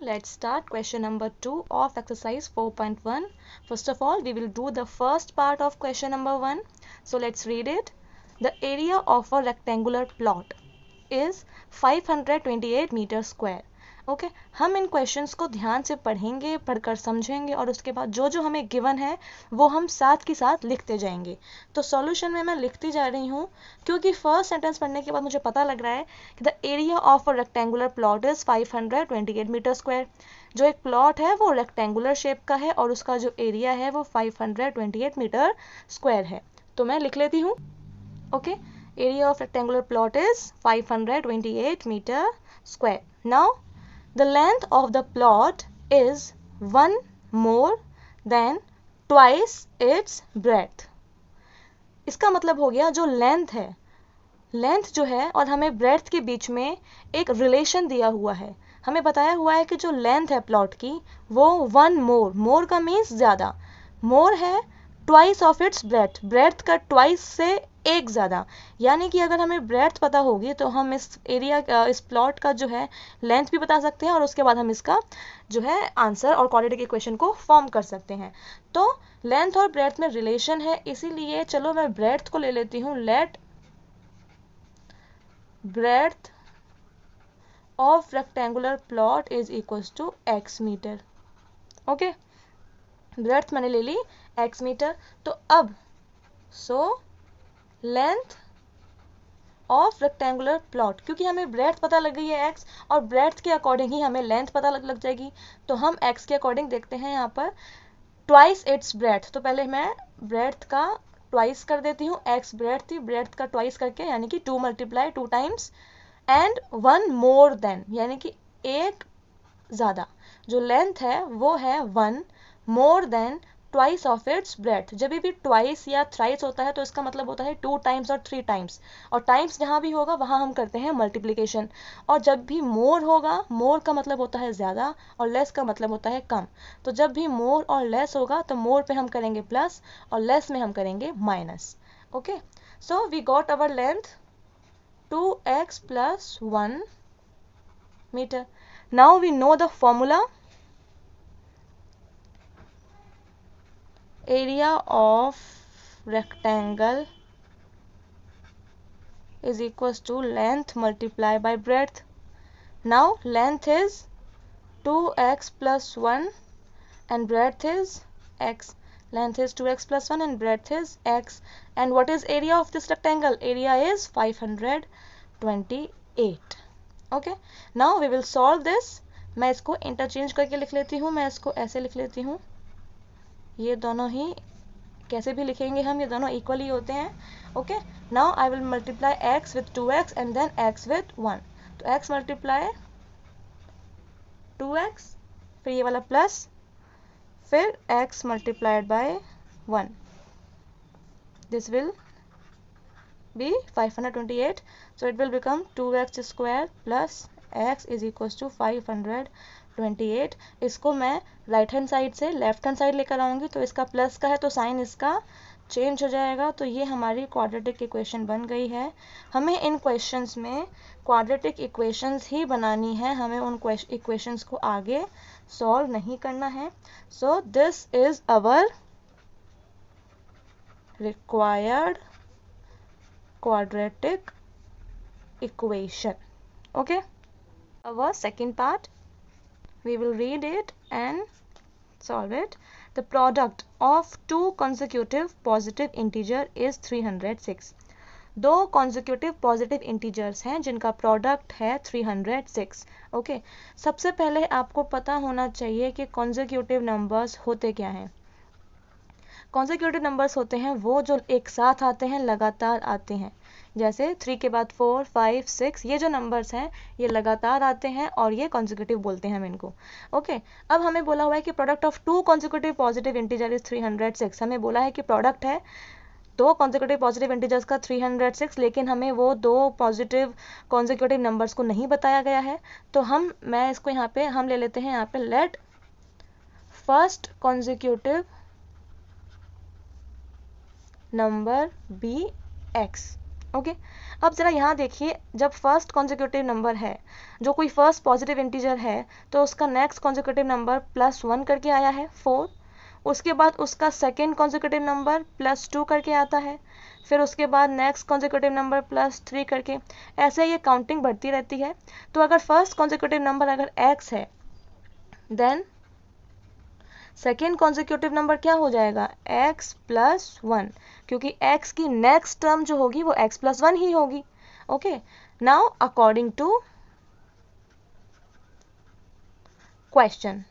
let's start question number 2 of exercise 4.1. First of all, we will do the first part of question number 1. So let's read it. The area of a rectangular plot is 528 meter square. Okay हम इन questions को ध्यान से पढ़ेंगे, पढ़कर समझेंगे और उसके बाद जो जो हमें गिवन है वो हम साथ के साथ लिखते जाएंगे. तो सॉल्यूशन में मैं लिखती जा रही हूँ क्योंकि फर्स्ट सेंटेंस पढ़ने के बाद मुझे पता लग रहा है कि the area of a rectangular plot is 528 metre square. जो एक प्लॉट है वो रेक्टेंगुलर शेप का है और उसका जो एरिया है वो 528 मीटर स्क्वायर है. तो मैं लिख लेती हूँ. Okay, area of rectangular plot is 528 metre square. Now the length of the plot is 1 more than twice its breadth. इसका मतलब हो गया जो लेंथ है, लेंथ जो है और हमें ब्रेड्थ के बीच में एक रिलेशन दिया हुआ है. हमें बताया हुआ है कि जो लेंथ है प्लॉट की वो 1 मोर, मोर का मीन्स ज़्यादा, मोर है twice of its breadth, breadth का ट्वाइस से एक ज़्यादा. यानी कि अगर हमें ब्रेड्थ पता होगी तो हम इस एरिया इस प्लॉट का जो है लेंथ भी बता सकते हैं और उसके बाद हम इसका जो है आंसर और क्वाड्रेटिक इक्वेशन को फॉर्म कर सकते हैं. तो लेंथ और ब्रेड्थ में रिलेशन है, इसीलिए चलो मैं ब्रेड्थ को ले लेती हूँ. Let breadth of rectangular plot is equals to x metre. Okay, breadth मैंने ले ली x मीटर. तो अब लेंथ ऑफ रेक्टेंगुलर प्लॉट, क्योंकि हमें ब्रेड्थ पता लग गई है x और ब्रेड्थ के अकॉर्डिंग ही हमें लेंथ पता लग जाएगी. तो हम x के अकॉर्डिंग देखते हैं यहाँ पर ट्वाइस इट्स ब्रेड्थ. तो पहले मैं ब्रेड्थ का ट्वाइस कर देती हूँ. x ब्रेड्थ थी, ब्रेड्थ का ट्वाइस करके यानी कि 2 multiply 2 times and 1 more than यानी कि एक ज़्यादा. जो लेंथ है वो है 1 more than twice of its breadth. जब भी ट्वाइस या थ्राइस होता है तो इसका मतलब होता है 2 टाइम्स और 3 टाइम्स, और टाइम्स जहाँ भी होगा वहाँ हम करते हैं मल्टीप्लिकेशन. और जब भी मोर होगा, मोर का मतलब होता है ज़्यादा और लेस का मतलब होता है कम. तो जब भी मोर और लेस होगा तो मोर पे हम करेंगे प्लस और लेस में हम करेंगे minus. Okay, so we got our length 2x plus 1 meter. Now we know the formula. Area of rectangle is equals to length multiplied by breadth. Now length is 2x plus 1 and breadth is x. Length is 2x plus 1 and breadth is x. And what is area of this rectangle? Area is 528. Okay, now we will solve this. मैं इसको interchange करके लिख लेती हूँ. मैं इसको ऐसे लिख लेती हूँ. ये दोनों ही कैसे भी लिखेंगे हम, ये दोनों इक्वल ही होते हैं. Okay, now I will multiply x with 2x and then x with 1. तो x मल्टीप्लाई 2x, फिर ये वाला प्लस, फिर x multiplied by 1. This will be 528. So it will become 2x square plus x is equals to 528. इसको मैं right hand side से left hand side लेकर आऊँगी तो इसका प्लस का है तो साइन इसका चेंज हो जाएगा. तो ये हमारी क्वाड्रेटिक इक्वेशन बन गई है. हमें इन क्वेश्चंस में क्वाड्रेटिक इक्वेशंस ही बनानी है, हमें उन इक्वेशंस को आगे सॉल्व नहीं करना है. सो this is our required quadratic equation. Okay, our second part, we will read it and solve it. The product of two consecutive positive integer is 306. दो consecutive positive integers हैं जिनका प्रोडक्ट है 306. Okay, सबसे पहले आपको पता होना चाहिए कि consecutive numbers होते क्या हैं. कॉन्जिक्यूटिव नंबर्स होते हैं वो जो एक साथ आते हैं, लगातार आते हैं. जैसे 3 के बाद 4, 5, 6, ये जो नंबर्स हैं ये लगातार आते हैं और ये कॉन्जिक्यूटिव बोलते हैं हम इनको. ओके, अब हमें बोला हुआ है कि product of two consecutive positive integer is 306. हमें बोला है कि प्रोडक्ट है दो कॉन्जिक्यूटिव पॉजिटिव इंटीजर्स का 306, लेकिन हमें वो दो पॉजिटिव कॉन्जिक्यूटिव नंबर्स को नहीं बताया गया है. तो मैं इसको यहाँ पे हम ले लेते हैं यहाँ पे let first consecutive number be x. Okay अब ज़रा यहाँ देखिए, जब फर्स्ट कॉन्जिक्यूटिव नंबर है, जो कोई फर्स्ट पॉजिटिव इंटीजर है, तो उसका नेक्स्ट कॉन्जिक्यूटिव नंबर +1 करके आया है 4, उसके बाद उसका सेकेंड कॉन्जिक्यूटिव नंबर +2 करके आता है, फिर उसके बाद नेक्स्ट कॉन्जिक्यूटिव नंबर +3 करके, ऐसे ये काउंटिंग बढ़ती रहती है। तो अगर फर्स्ट कॉन्जिक्यूटिव नंबर अगर x है, देन सेकेंड कॉन्जिक्यूटिव नंबर क्या हो जाएगा, x+1, क्योंकि x की नेक्स्ट टर्म जो होगी वो x+1 ही होगी। Okay, now according to question,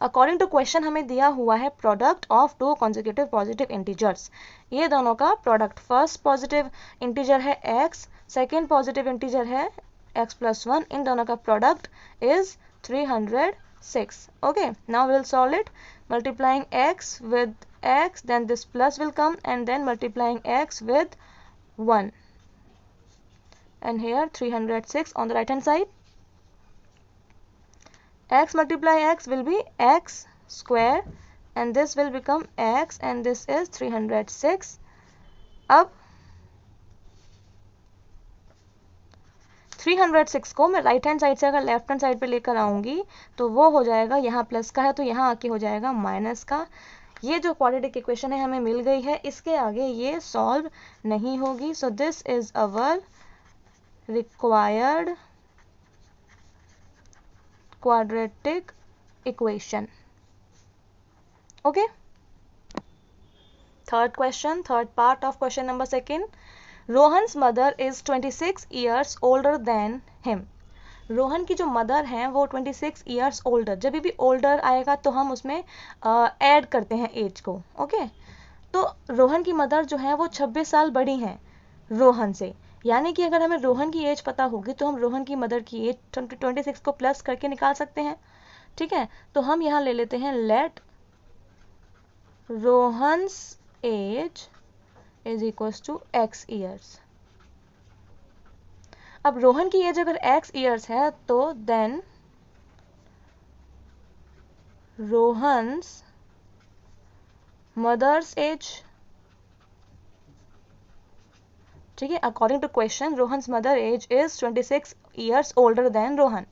according to question हमें दिया हुआ है product of two consecutive positive integers. ये दोनों का प्रोडक्ट, फर्स्ट पॉजिटिव इंटीजर है x, सेकेंड पॉजिटिव इंटीजर है x+1, इन दोनों का product is 306. Okay, now we'll solve it. Multiplying x with x, then this plus will come, and then multiplying x with 1, and here 306 on the right hand side. X multiply x will be x square, and this will become x, and this is 306. अब 306 को मैं right hand side से अगर left hand side पे लेकर आऊंगी तो वो हो जाएगा, यहाँ प्लस का है तो यहाँ आके हो जाएगा माइनस का। ये जो क्वाड्रेटिक इक्वेशन है हमें मिल गई है, इसके आगे ये सॉल्व नहीं होगी। सो this is our required quadratic equation. Okay, third question, third part of question number 2. Rohan's mother is 26 years older than him. Rohan की जो मदर हैं वो 26 ईयर्स ओल्डर, जब भी ओल्डर आएगा तो हम उसमें ऐड करते हैं एज को। ओके, तो रोहन की मदर जो है वो 26 साल बड़ी हैं रोहन से, यानी कि अगर हमें रोहन की एज पता होगी तो हम रोहन की मदर की एज 26 को प्लस करके निकाल सकते हैं। ठीक है, तो हम यहाँ ले लेते हैं let Rohan's age is equals to x years. अब रोहन की एज अगर x ईयर्स है तो देन रोहन्स मदर्स एज, ठीक है, according to question Rohan's mother age is 26 years older than Rohan.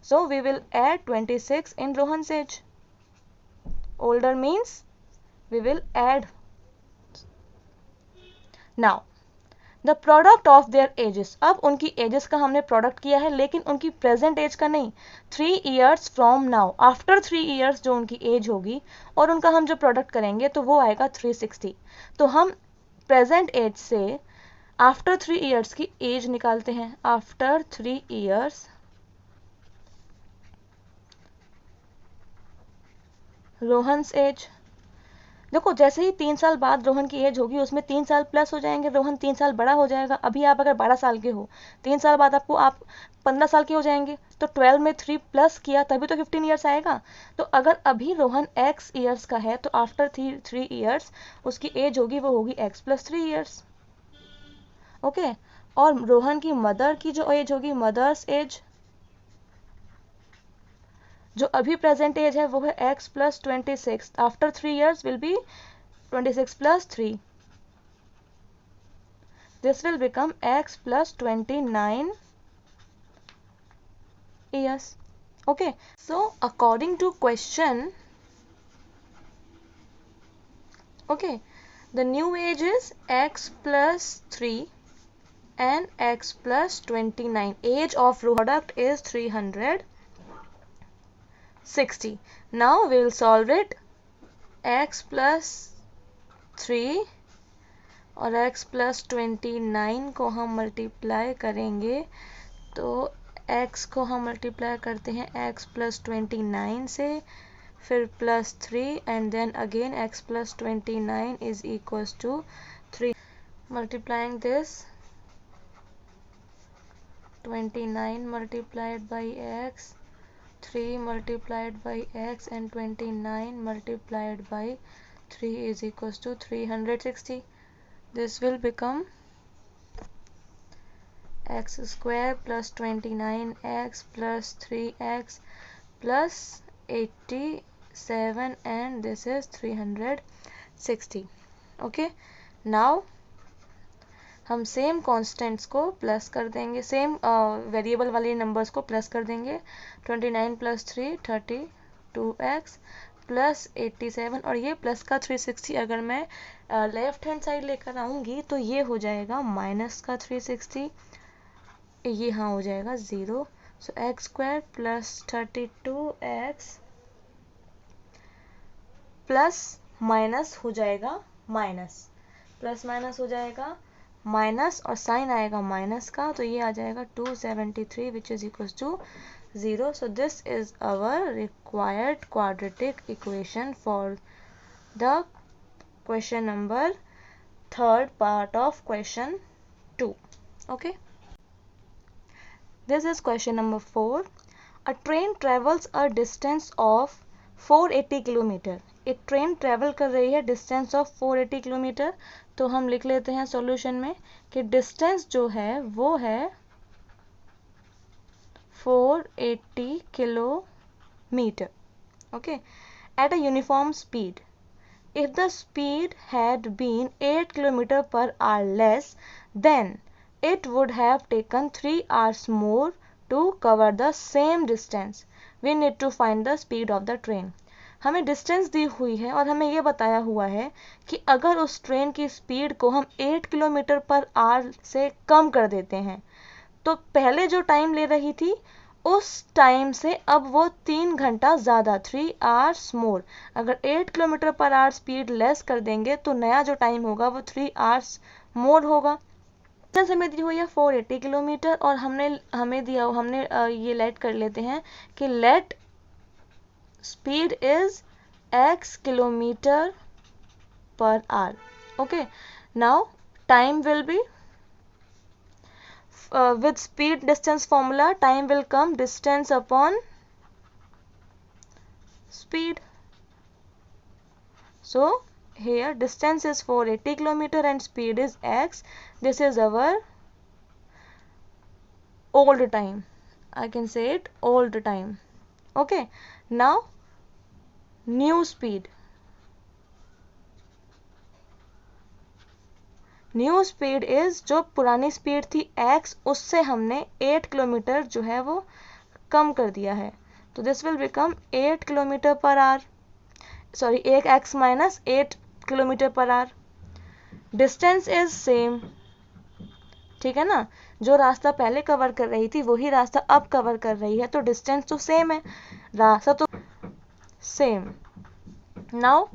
So we will add 26 in Rohan's age. Older means we will add. Now the product of their ages. अब उनकी ages का हमने product किया है, लेकिन उनकी present age का नहीं। 3 years from now, after 3 years जो उनकी age होगी और उनका हम जो product करेंगे तो वो आएगा 360। तो हम present age से आफ्टर 3 इयर्स की एज निकालते हैं। आफ्टर 3 इयर्स रोहन्स एज, देखो जैसे ही 3 साल बाद रोहन की एज होगी उसमें 3 साल प्लस हो जाएंगे, रोहन 3 साल बड़ा हो जाएगा। अभी आप अगर 12 साल के हो, 3 साल बाद आपको आप 15 साल के हो जाएंगे, तो 12 में 3 प्लस किया तभी तो 15 ईयर्स आएगा। तो अगर अभी रोहन x ईयर्स का है तो आफ्टर 3 इयर्स उसकी एज होगी, वो होगी x+3 ईयर्स। ओके, और रोहन की मदर की जो एज होगी, मदर्स एज, जो अभी प्रेजेंट एज है वो है x+26। After 3 years will be 26+3, this will become x+29 years. Okay, so according to question, okay, the new age is x+3 and x+29. Age of product is 360. Now we will solve it. x+3 और x+29 को हम multiply करेंगे, तो x को हम multiply करते हैं x+29 से, फिर +3 and then again x+29 is equals to 3. Multiplying this 29 multiplied by x, 3 multiplied by x, and 29 multiplied by 3 is equals to 360. This will become x square plus 29x plus 3x plus 87, and this is 360. Okay, now हम same constants को plus कर देंगे, same variable वाले numbers को plus कर देंगे। 29 + 3 32x plus 87, और ये प्लस का 360 अगर मैं लेफ्ट हैंड साइड लेकर आऊँगी तो ये हो जाएगा माइनस का 360, ये हाँ हो जाएगा 0। सो x² + 32x प्लस माइनस हो जाएगा माइनस, प्लस माइनस हो जाएगा माइनस, और साइन आएगा माइनस का, तो ये आ जाएगा 273 which is equal to 0। So this is our required quadratic equation for the question number 3rd part of question 2. Okay, this is question number 4. A train travels a distance of 480 kilometre. एक train travel कर रही है distance of 480 kilometre. तो हम लिख लेते हैं solution में कि डिस्टेंस जो है वो है 480 kilometre. Okay, at a uniform speed. If the speed had been 8 km per hour less, then it would have taken 3 hours more to cover the same distance. We need to find the speed of the train. हमें distance दी हुई है और हमें यह बताया हुआ है कि अगर उस ट्रेन की स्पीड को हम 8 किलोमीटर पर आवर से कम कर देते हैं तो पहले जो टाइम ले रही थी उस टाइम से अब वो 3 घंटा ज़्यादा, 3 hours मोर। अगर 8 kilometre per hour speed less कर देंगे तो नया जो टाइम होगा वो 3 hours मोर होगा। डिस्टेंस हमें दी हुई है 480 किलोमीटर और हमने ये लेट कर लेते हैं कि let speed is x kilometre per hour. Okay, now time will be with speed distance formula, time will come distance upon speed. So here distance is 480 kilometer and speed is x. This is our old time. I can say it old time. Okay, now new speed. New speed is, जो पुरानी speed थी x, उससे हमने 8 kilometre जो है वो कम कर दिया है। तो this will become 8 kilometre per hour, sorry 8x minus 8 kilometre per hour. Distance is same, ठीक है ना, जो रास्ता पहले कवर कर रही थी वही रास्ता अब कवर कर रही है, तो डिस्टेंस तो सेम है, रास्ता तो सेम। नाउ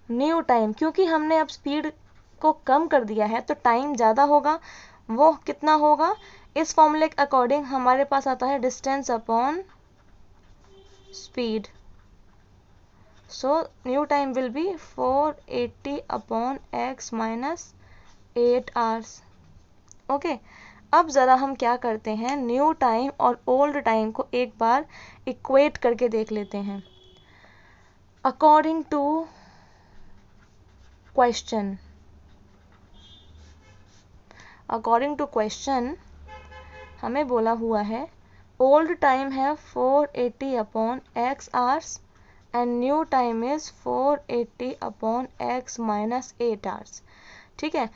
न्यू टाइम, क्योंकि हमने अब स्पीड को कम कर दिया है तो टाइम ज़्यादा होगा। वो कितना होगा, इस फॉर्मूले के अकॉर्डिंग हमारे पास आता है distance upon speed. So new time will be 480 upon x minus 8 hours। Okay, अब ज़रा हम क्या करते हैं, न्यू टाइम और ओल्ड टाइम को एक बार इक्वेट करके देख लेते हैं। अकॉर्डिंग टू क्वेश्चन, हमें बोला हुआ है ओल्ड टाइम है 480 upon x hours and new time is 480 upon x minus 8 hours। ठीक है,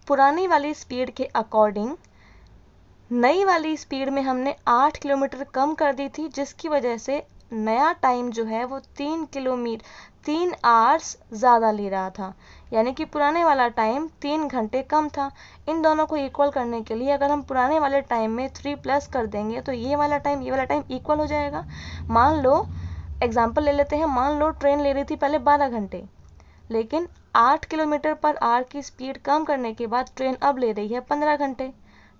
पुरानी वाली स्पीड के अकॉर्डिंग नई वाली स्पीड में हमने 8 किलोमीटर कम कर दी थी, जिसकी वजह से नया टाइम जो है वो 3 hours ज़्यादा ले रहा था, यानी कि पुराने वाला टाइम 3 घंटे कम था। इन दोनों को इक्वल करने के लिए अगर हम पुराने वाले टाइम में 3 प्लस कर देंगे तो ये वाला टाइम इक्वल हो जाएगा। मान लो एग्जांपल ले लेते हैं, मान लो ट्रेन ले रही थी पहले 12 घंटे, लेकिन 8 किलोमीटर पर आवर की स्पीड कम करने के बाद ट्रेन अब ले रही है 15 घंटे।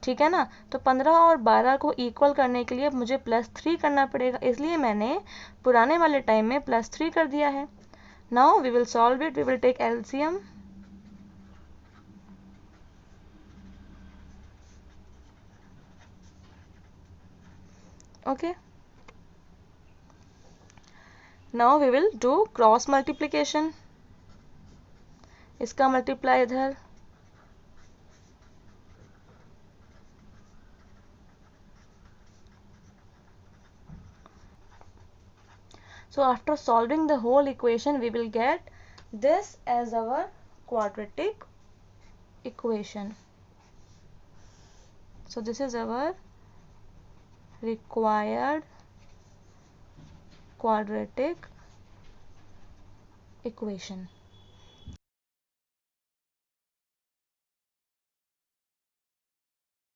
ठीक है ना, तो 15 और 12 को इक्वल करने के लिए मुझे +3 करना पड़ेगा, इसलिए मैंने पुराने वाले टाइम में +3 कर दिया है। Now we will solve it. We will take LCM. Okay. Now we will do cross multiplication. इसका मल्टीप्लाई इधर, so after solving the whole equation we will get this as our quadratic equation. So this is our required quadratic equation.